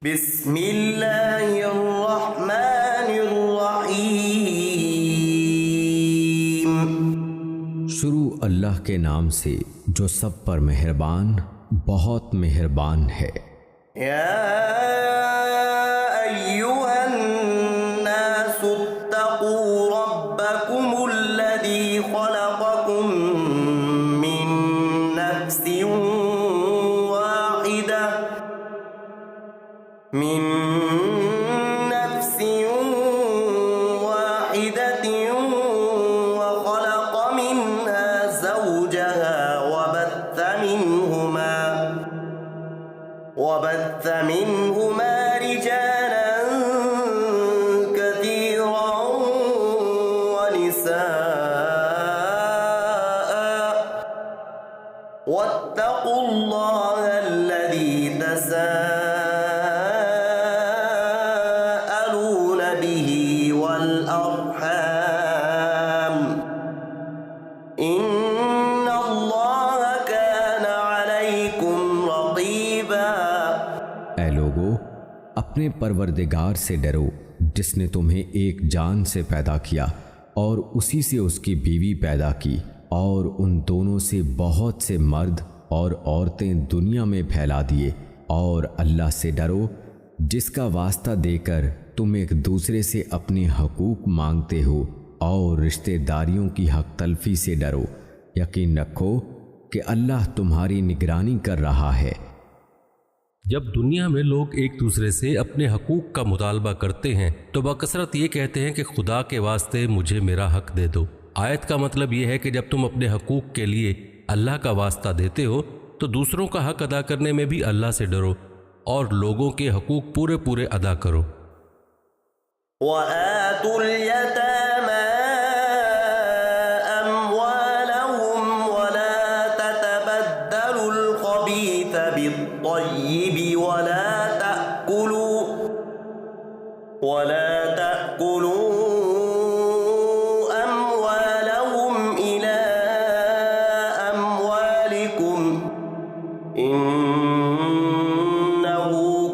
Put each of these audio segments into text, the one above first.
بسم اللہ الرحمن الرحیم۔ شروع اللہ کے نام سے جو سب پر مہربان بہت مہربان ہے۔ یا ایھا الناس اتقوا ربکم الذی خلقکم من نفس واحدة وخلق منها زوجها وبث منهما رجالا كثيرا ونساء واتقوا الله الذي تساءلون به والأرحام إن الله كان عليكم رقيبا۔ اے لوگو، اپنے پروردگار سے ڈرو جس نے تمہیں ایک جان سے پیدا کیا اور اسی سے اس کی بیوی پیدا کی، اور ان دونوں سے بہت سے مرد اور عورتیں دنیا میں پھیلا دیے، اور اللہ سے ڈرو جس کا واسطہ دے کر تم ایک دوسرے سے اپنے حقوق مانگتے ہو، اور رشتہ داریوں کی حق تلفی سے ڈرو۔ یقین رکھو کہ اللہ تمہاری نگرانی کر رہا ہے۔ جب دنیا میں لوگ ایک دوسرے سے اپنے حقوق کا مطالبہ کرتے ہیں تو بکثرت یہ کہتے ہیں کہ خدا کے واسطے مجھے میرا حق دے دو۔ آیت کا مطلب یہ ہے کہ جب تم اپنے حقوق کے لیے اللہ کا واسطہ دیتے ہو تو دوسروں کا حق ادا کرنے میں بھی اللہ سے ڈرو اور لوگوں کے حقوق پورے ادا کرو۔ وَآتُوا الْيَتَامَى أَمْوَالَهُمْ وَلَا تَتَبَدَّلُوا الْخَبِيثَ بِالطَّيِّبِ وَلَا تَأْكُلُوا أَمْوَالَهُمْ إِلَى أَمْوَالِكُمْ إِنَّهُ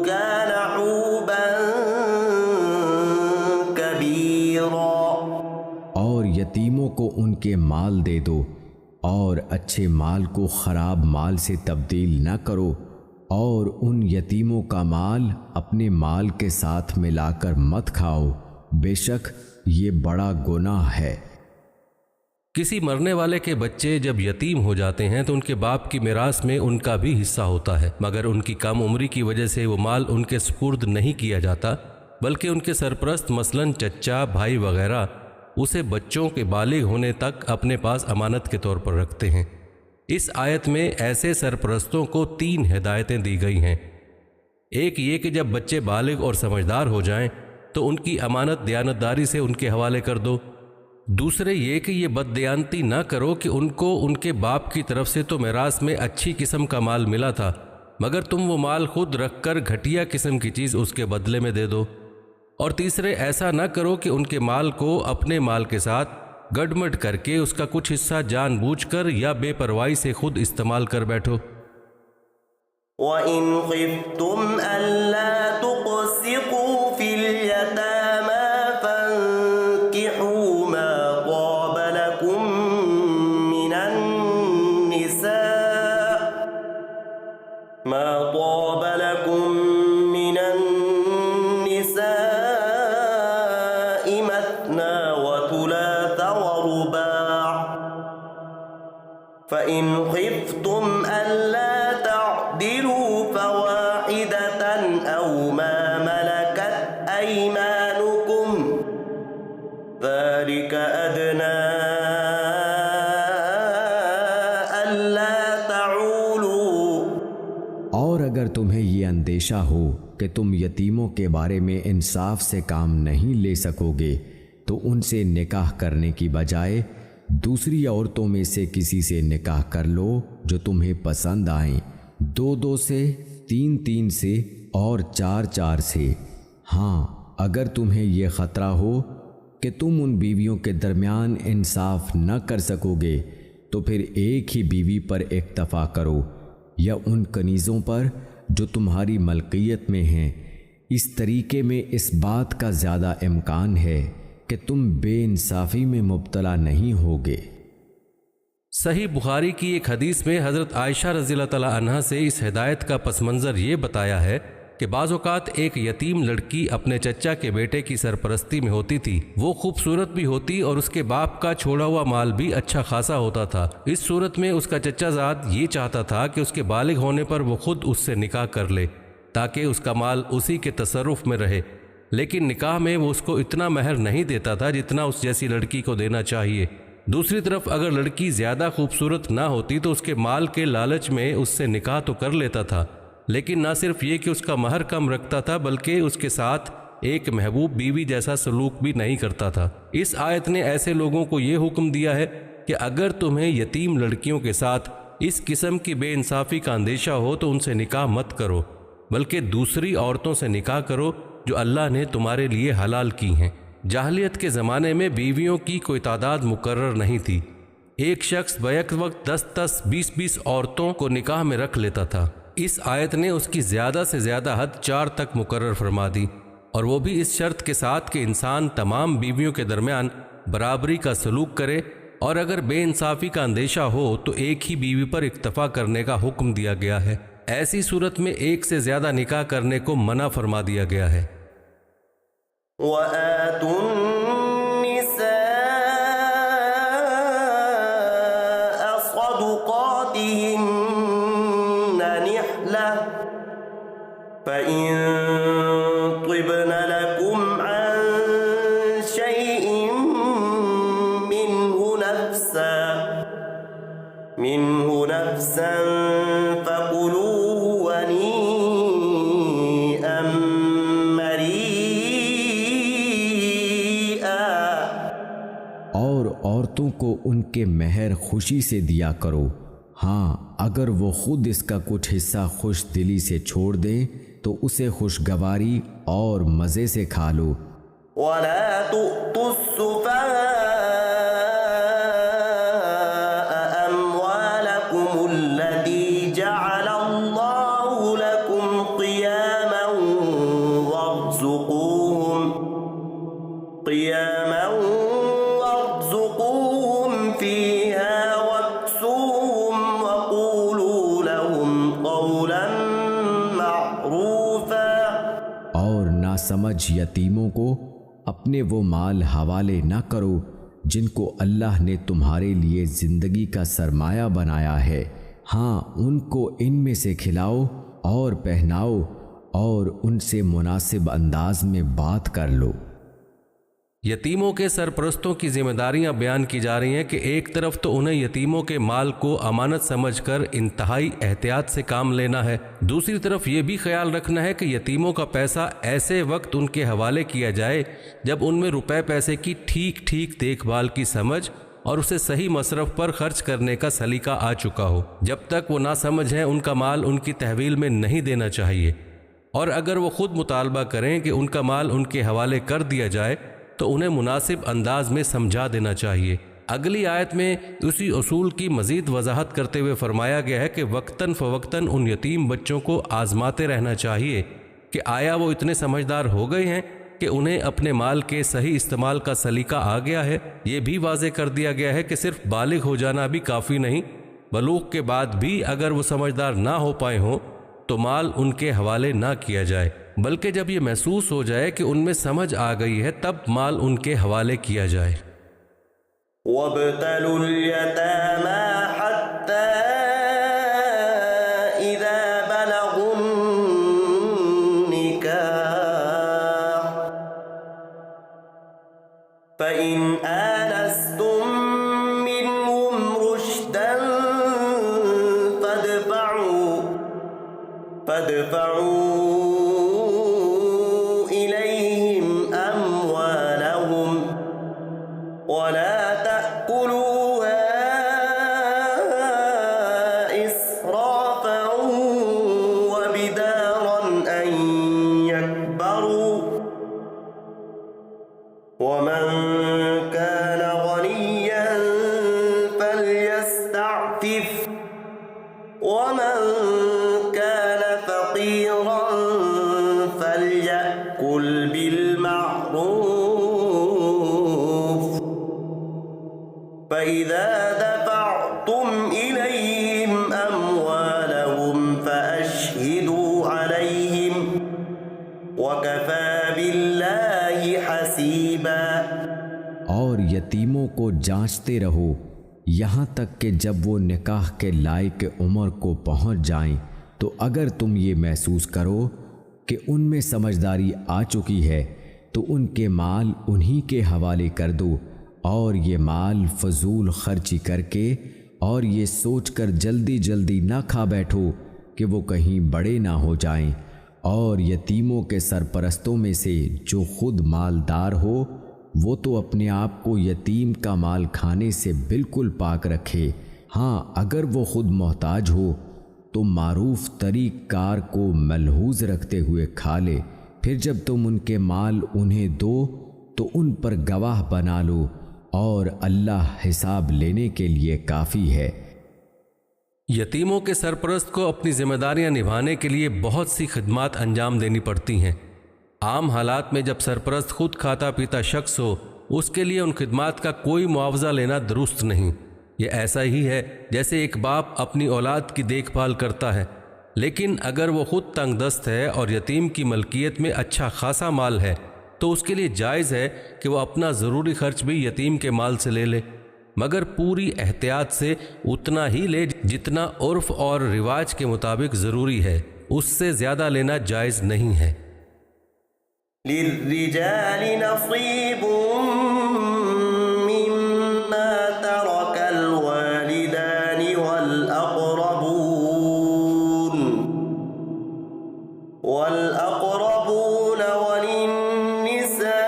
كَانَ حُوبًا كَبِيرًا۔ اور یتیموں کو ان کے مال دے دو، اور اچھے مال کو خراب مال سے تبدیل نہ کرو، اور ان یتیموں کا مال اپنے مال کے ساتھ ملا کر مت کھاؤ، بے شک یہ بڑا گناہ ہے۔ کسی مرنے والے کے بچے جب یتیم ہو جاتے ہیں تو ان کے باپ کی میراث میں ان کا بھی حصہ ہوتا ہے، مگر ان کی کم عمری کی وجہ سے وہ مال ان کے سپرد نہیں کیا جاتا، بلکہ ان کے سرپرست مثلاً چچا، بھائی وغیرہ اسے بچوں کے بالغ ہونے تک اپنے پاس امانت کے طور پر رکھتے ہیں۔ اس آیت میں ایسے سرپرستوں کو 3 ہدایتیں دی گئی ہیں۔ ایک یہ کہ جب بچے بالغ اور سمجھدار ہو جائیں تو ان کی امانت دیانتداری سے ان کے حوالے کر دو۔ دوسرے یہ کہ یہ بددیانتی نہ کرو کہ ان کو ان کے باپ کی طرف سے تو میراث میں اچھی قسم کا مال ملا تھا، مگر تم وہ مال خود رکھ کر گھٹیا قسم کی چیز اس کے بدلے میں دے دو۔ اور تیسرے ایسا نہ کرو کہ ان کے مال کو اپنے مال کے ساتھ گڈمڈ کر کے اس کا کچھ حصہ جان بوجھ کر یا بے پرواہی سے خود استعمال کر بیٹھو۔ وَإِنْ خِفْتُمْ أَلَّا تُقْسِطُوا فِي الْيَتَامَى فَانكِحُوا مَا طَابَ لَكُم مِّنَ النِّسَاءِ مَثْنَىٰ وَثُلَاثَ وَرُبَاعَ فَإِنْ خِفْتُمْ أَلَّا تَعْدِلُوا فَوَاحِدَةً أَوْ مَا مَلَكَتْ أَيْمَانُكُمْ ذَلِكَ أَدْنَىٰ أَلَّا تَعُولُوا۔ اور اگر تمہیں یہ اندیشہ ہو کہ تم یتیموں کے بارے میں انصاف سے کام نہیں لے سکو گے تو ان سے نکاح کرنے کی بجائے دوسری عورتوں میں سے کسی سے نکاح کر لو جو تمہیں پسند آئیں، 2 سے، 3 سے اور 4 سے۔ ہاں اگر تمہیں یہ خطرہ ہو کہ تم ان بیویوں کے درمیان انصاف نہ کر سکو گے تو پھر ایک ہی بیوی پر اکتفا کرو، یا ان کنیزوں پر جو تمہاری ملکیت میں ہیں، اس طریقے میں اس بات کا زیادہ امکان ہے کہ تم بے انصافی میں مبتلا نہیں ہوگے۔ صحیح بخاری کی ایک حدیث میں حضرت عائشہ رضی اللہ تعالیٰ عنہا سے اس ہدایت کا پس منظر یہ بتایا ہے کہ بعض اوقات ایک یتیم لڑکی اپنے چچا کے بیٹے کی سرپرستی میں ہوتی تھی۔ وہ خوبصورت بھی ہوتی اور اس کے باپ کا چھوڑا ہوا مال بھی اچھا خاصا ہوتا تھا۔ اس صورت میں اس کا چچا زاد یہ چاہتا تھا کہ اس کے بالغ ہونے پر وہ خود اس سے نکاح کر لے تاکہ اس کا مال اسی کے تصرف میں رہے، لیکن نکاح میں وہ اس کو اتنا مہر نہیں دیتا تھا جتنا اس جیسی لڑکی کو دینا چاہیے۔ دوسری طرف اگر لڑکی زیادہ خوبصورت نہ ہوتی تو اس کے مال کے لالچ میں اس سے نکاح تو کر لیتا تھا، لیکن نہ صرف یہ کہ اس کا مہر کم رکھتا تھا بلکہ اس کے ساتھ ایک محبوب بیوی جیسا سلوک بھی نہیں کرتا تھا۔ اس آیت نے ایسے لوگوں کو یہ حکم دیا ہے کہ اگر تمہیں یتیم لڑکیوں کے ساتھ اس قسم کی بے انصافی کا اندیشہ ہو تو ان سے نکاح مت کرو، بلکہ دوسری عورتوں سے نکاح کرو جو اللہ نے تمہارے لیے حلال کی ہیں۔ جاہلیت کے زمانے میں بیویوں کی کوئی تعداد مقرر نہیں تھی۔ ایک شخص بیک وقت 10 20 عورتوں کو نکاح میں رکھ لیتا تھا۔ اس آیت نے اس کی زیادہ سے زیادہ حد 4 تک مقرر فرما دی، اور وہ بھی اس شرط کے ساتھ کہ انسان تمام بیویوں کے درمیان برابری کا سلوک کرے، اور اگر بے انصافی کا اندیشہ ہو تو ایک ہی بیوی پر اکتفا کرنے کا حکم دیا گیا ہے۔ ایسی صورت میں ایک سے زیادہ نکاح کرنے کو منع فرما دیا گیا ہے۔ وَآتُوا النِّسَاءَ صَدُقَاتِهِنَّ نِحْلَةً فَإِن طِبْنَ لَكُمْ عَن شَيْءٍ مِّنْهُ نَفْسًا فَكُلُوهُ هَنِيئًا اور عورتوں کو ان کے مہر خوشی سے دیا کرو، ہاں اگر وہ خود اس کا کچھ حصہ خوش دلی سے چھوڑ دیں تو اسے خوشگواری اور مزے سے کھا لو۔ وَلَا تُؤْتُوا السُّفَهَاءَ أَمْوَالَكُمُ الَّتِي جَعَلَ اللَّهُ لَكُمْ قِيَامًا وَارْزُقُوهُمْ فِيهَا وَاكْسُوهُمْ وَقُولُوا لَهُمْ قَوْلًا مَّعْرُوفًا۔ اور ناسمجھ یتیموں کو اپنے وہ مال حوالے نہ کرو جن کو اللہ نے تمہارے لیے زندگی کا سرمایہ بنایا ہے، ہاں ان کو ان میں سے کھلاؤ اور پہناؤ اور ان سے مناسب انداز میں بات کر لو۔ یتیموں کے سرپرستوں کی ذمہ داریاں بیان کی جا رہی ہیں کہ ایک طرف تو انہیں یتیموں کے مال کو امانت سمجھ کر انتہائی احتیاط سے کام لینا ہے، دوسری طرف یہ بھی خیال رکھنا ہے کہ یتیموں کا پیسہ ایسے وقت ان کے حوالے کیا جائے جب ان میں روپے پیسے کی ٹھیک دیکھ بھال کی سمجھ اور اسے صحیح مصرف پر خرچ کرنے کا سلیقہ آ چکا ہو۔ جب تک وہ ناسمجھ ہیں ان کا مال ان کی تحویل میں نہیں دینا چاہیے، اور اگر وہ خود مطالبہ کریں کہ ان کا مال ان کے حوالے کر دیا جائے تو انہیں مناسب انداز میں سمجھا دینا چاہیے۔ اگلی آیت میں اسی اصول کی مزید وضاحت کرتے ہوئے فرمایا گیا ہے کہ وقتاً فوقتاً ان یتیم بچوں کو آزماتے رہنا چاہیے کہ آیا وہ اتنے سمجھدار ہو گئے ہیں کہ انہیں اپنے مال کے صحیح استعمال کا سلیقہ آ گیا ہے۔ یہ بھی واضح کر دیا گیا ہے کہ صرف بالغ ہو جانا بھی کافی نہیں، بلوغ کے بعد بھی اگر وہ سمجھدار نہ ہو پائے ہوں تو مال ان کے حوالے نہ کیا جائے، بلکہ جب یہ محسوس ہو جائے کہ ان میں سمجھ آ گئی ہے تب مال ان کے حوالے کیا جائے۔ وَابْتَلُوا الْيَتَامَى حَتَّى إِذَا بَلَغُوا النِّكَاحَ فَإِنْ آنَسْتُم مِّنْهُمْ رُشْدًا فَادْفَعُوا إِلَيْهِمْ أَمْوَالَهُمْ وَلَا تَأْكُلُوهَا إِسْرَافًا وَبِدَارًا أَن يَكْبَرُوا وَمَن كَانَ غَنِيًّا فَلْيَسْتَعْفِفْ وَمَن كَانَ فَقِيرًا فَلْيَأْكُلْ يأكل بالمعروف فإذا دفعتم إليهم أموالهم فأشهدوا عليهم وكفى بالله حسيبا۔ اور یتیموں کو جانچتے رہو یہاں تک کہ جب وہ نکاح کے لائق عمر کو پہنچ جائیں، تو اگر تم یہ محسوس کرو کہ ان میں سمجھداری آ چکی ہے تو ان کے مال انہی کے حوالے کر دو، اور یہ مال فضول خرچی کر کے اور یہ سوچ کر جلدی جلدی نہ کھا بیٹھو کہ وہ کہیں بڑے نہ ہو جائیں، اور یتیموں کے سرپرستوں میں سے جو خود مالدار ہو وہ تو اپنے آپ کو یتیم کا مال کھانے سے بالکل پاک رکھے، ہاں اگر وہ خود محتاج ہو تو معروف طریق کار کو ملحوظ رکھتے ہوئے کھا لے، پھر جب تم ان کے مال انہیں دو تو ان پر گواہ بنا لو، اور اللہ حساب لینے کے لیے کافی ہے۔ یتیموں کے سرپرست کو اپنی ذمہ داریاں نبھانے کے لیے بہت سی خدمات انجام دینی پڑتی ہیں۔ عام حالات میں جب سرپرست خود کھاتا پیتا شخص ہو اس کے لیے ان خدمات کا کوئی معاوضہ لینا درست نہیں۔ یہ ایسا ہی ہے جیسے ایک باپ اپنی اولاد کی دیکھ بھال کرتا ہے، لیکن اگر وہ خود تنگ دست ہے اور یتیم کی ملکیت میں اچھا خاصا مال ہے تو اس کے لیے جائز ہے کہ وہ اپنا ضروری خرچ بھی یتیم کے مال سے لے لے، مگر پوری احتیاط سے اتنا ہی لے جتنا عرف اور رواج کے مطابق ضروری ہے، اس سے زیادہ لینا جائز نہیں ہے۔ للرجال نصيب مما ترك الوالدان والأقربون وللنساء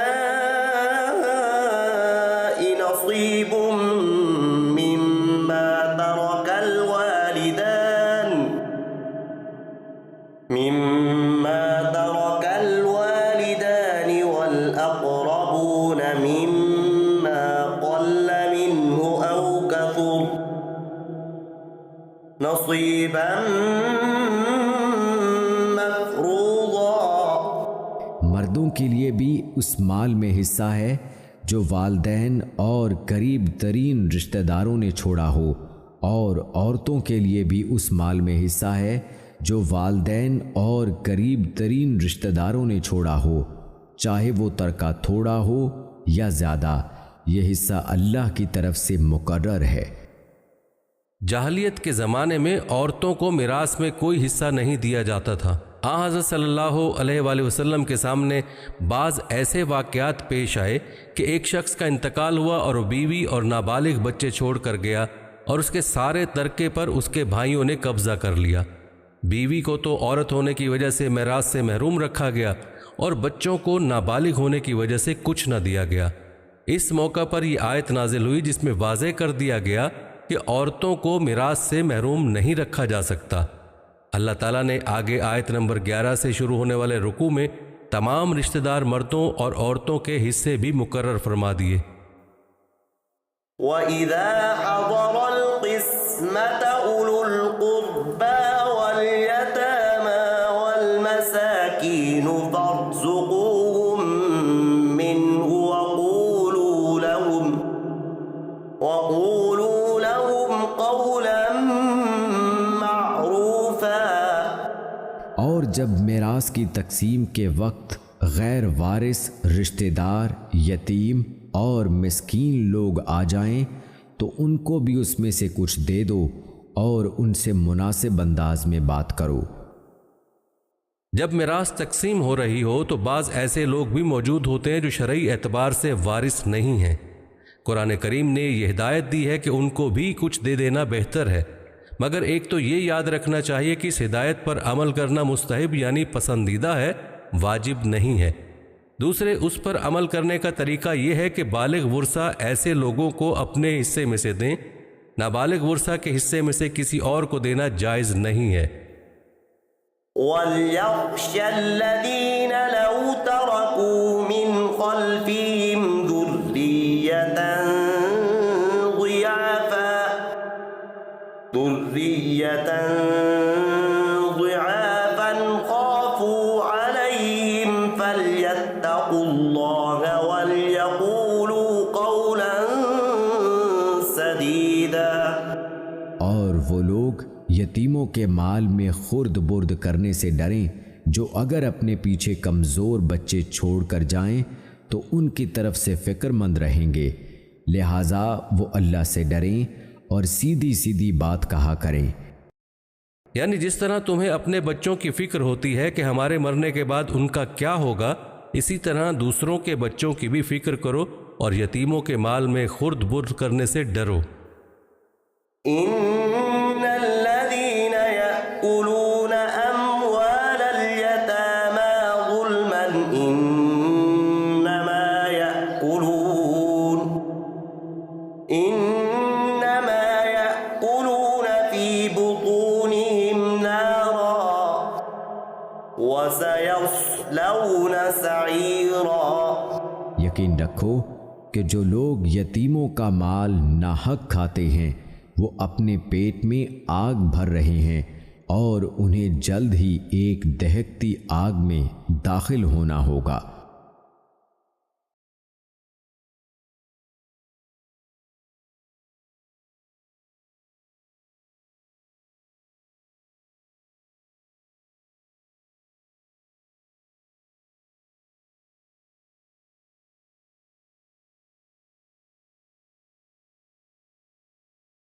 نصيب مما ترك الوالدان والأقربون مما قل منه أو كثر نصيبا مفروضا۔ مردوں کے لیے بھی اس مال میں حصہ ہے جو والدین اور قریب ترین رشتہ داروں نے چھوڑا ہو، اور عورتوں کے لیے بھی اس مال میں حصہ ہے جو والدین اور قریب ترین رشتہ داروں نے چھوڑا ہو، چاہے وہ ترکہ تھوڑا ہو یا زیادہ، یہ حصہ اللہ کی طرف سے مقرر ہے۔ جاہلیت کے زمانے میں عورتوں کو میراث میں کوئی حصہ نہیں دیا جاتا تھا۔ حضرت صلی اللہ علیہ وآلہ وسلم کے سامنے بعض ایسے واقعات پیش آئے کہ ایک شخص کا انتقال ہوا اور وہ بیوی اور نابالغ بچے چھوڑ کر گیا، اور اس کے سارے ترکے پر اس کے بھائیوں نے قبضہ کر لیا۔ بیوی کو تو عورت ہونے کی وجہ سے میراث سے محروم رکھا گیا، اور بچوں کو نابالغ ہونے کی وجہ سے کچھ نہ دیا گیا۔ اس موقع پر یہ آیت نازل ہوئی جس میں واضح کر دیا گیا کہ عورتوں کو میراث سے محروم نہیں رکھا جا سکتا۔ اللہ تعالیٰ نے آگے آیت نمبر 11 سے شروع ہونے والے رکوع میں تمام رشتہ دار مردوں اور عورتوں کے حصے بھی مقرر فرما دیے۔ وَإِذَا حَضَرَ الْقِسْمَةَ أُولُو الْقُرْبَى وَالْيَتَامَى وَالْمَسَاكِينُ فَارْزُقُوهُم مِّنْهُ وَقُولُوا لَهُمْ قَوْلًا معروفا۔ اور جب میراث کی تقسیم کے وقت غیر وارث رشتہ دار، یتیم اور مسکین لوگ آ جائیں تو ان کو بھی اس میں سے کچھ دے دو اور ان سے مناسب انداز میں بات کرو۔ جب میراث تقسیم ہو رہی ہو تو بعض ایسے لوگ بھی موجود ہوتے ہیں جو شرعی اعتبار سے وارث نہیں ہیں۔ قرآن کریم نے یہ ہدایت دی ہے کہ ان کو بھی کچھ دے دینا بہتر ہے، مگر ایک تو یہ یاد رکھنا چاہیے کہ اس ہدایت پر عمل کرنا مستحب یعنی پسندیدہ ہے، واجب نہیں ہے۔ دوسرے اس پر عمل کرنے کا طریقہ یہ ہے کہ بالغ ورثہ ایسے لوگوں کو اپنے حصے میں سے دیں، نابالغ ورثہ کے حصے میں سے کسی اور کو دینا جائز نہیں ہے۔ وَلْيَخْشَ الَّذِينَ لَوْ تَرَكُوا مِنْ خَلْفِهِمْ ذُرِّيَّةً ضِعَافًا خَافُوا عَلَيْهِمْ فليتقوا الله وليقولوا قولا سديدا۔ اور وہ لوگ یتیموں کے مال میں خرد برد کرنے سے ڈریں جو اگر اپنے پیچھے کمزور بچے چھوڑ کر جائیں تو ان کی طرف سے فکر مند رہیں گے، لہٰذا وہ اللہ سے ڈریں اور سیدھی سیدھی بات کہا کریں۔ یعنی جس طرح تمہیں اپنے بچوں کی فکر ہوتی ہے کہ ہمارے مرنے کے بعد ان کا کیا ہوگا، اسی طرح دوسروں کے بچوں کی بھی فکر کرو اور یتیموں کے مال میں خرد برد کرنے سے ڈرو۔ ان الذين يأكلون اموال اليتامى ظلما انما يأكلون في بطونهم نارا وسيصلون سعيرا۔ یقین رکھو کہ جو لوگ یتیموں کا مال ناحق کھاتے ہیں وہ اپنے پیٹ میں آگ بھر رہے ہیں اور انہیں جلد ہی ایک دہکتی آگ میں داخل ہونا ہوگا۔